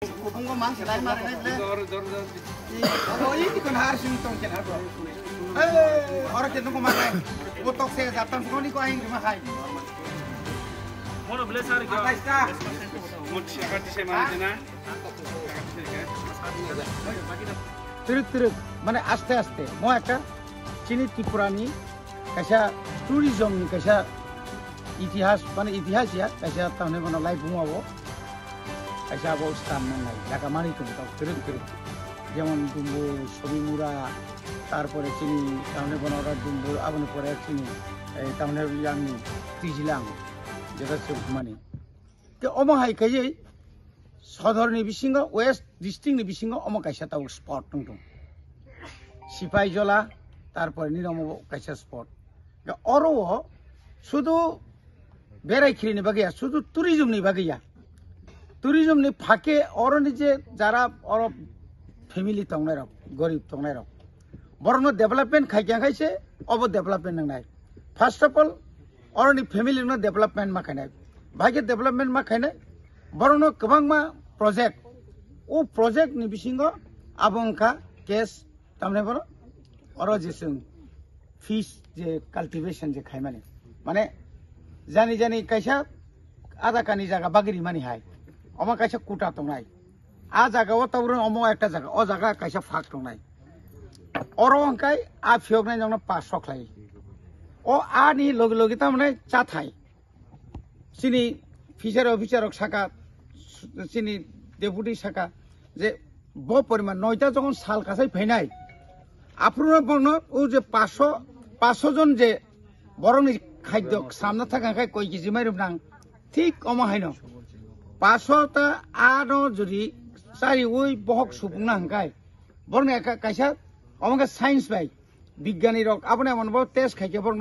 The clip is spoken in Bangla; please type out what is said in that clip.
Kung mang sila mare na oh ini kan harus untung kan harus orang kita nunggu makan utok saya datang sekali kau yang cuma kai Mono beli sari kau apa ista mut siapa di sana mana terus mana aste mau একটা চিনি ত্রিপুরানি কাইসা ট্যুরিজম নি কাইসা ইতিহাস মানে ইতিহাস ya কাইসা তাহলে মানে লাইভ বুমাবো কাইসা আবো স্থান নাই ঢাকা মানি তো terus যেমন দুম্বু সবিমুরা তারপরে চিনি তাহলে বনরা দুম্বু আবনে পরে চিনি এই তাহলে ইয়াংনি তিজিলাং যেটা মানে কে অমহাই কাইয়ে সদরনি বিসিংহ ওয়েস্ট ডিস্ট্রিক্টনি বিসিংহ অম কাইসা তাও স্পট দं সিপাইজলা তারপরে নিরম কাইসা স্পট অরো শুধু বেড়াইখিরিনি বাগিয়া শুধু ট্যুরিজমনি বাগিয়া ট্যুরিজমনি ফাঁকে অরনি যে যারা অর ফ্যামিলি তংনাই রক গরিব তংনাই রক বরং ডেভেলপমেন্ট খাইকিয়া খাইছে অব ডেভেলপমেন্ট নাंनाय ফার্স্ট অফ অল অরनि ফ্যামিলি नो ডেভেলপমেন্ট मा खायनाय भागे डेभलपमेंट मा खायनाय बरं गोबां मा प्रोजेक्ट ओ प्रोजेक्ट नि बिसिंग आबंका केस तामने बर अर जेसों फिश जे कल्टिवेशन जे खाय माने जानि जानि कायसा आधा कानि जागा बागिरि मानि हाय अमा कायसा कुटा तंनाय आ जागाव तावरन अमा एकटा जागा अ जागा कायसा फाक तंनाय अरो अंकाय आ फियगनाय जंना पास सकलाय ओ आ नि लगे लगे तामने चाथाय सिनि फिशार अफिसार शाखा सिनि डेपुटी शाखा जे ब परिमाण 9टा যখন সাল কাছাই ফেনাই আপনারা বর্ণ ও যে 500 জন যে বরংনি খাদ্য সামনে থাকায় কই কেজি মাইরুম নাং ঠিক অমহাইন 500টা আনো যদি চারি ওই বহক সুপুংনা হাঙ্কাই বরং একা কাইসা অমকে সায়েন্স বাই বিজ্ঞানী রক আপনি এমন টেস্ট খাইকে বরং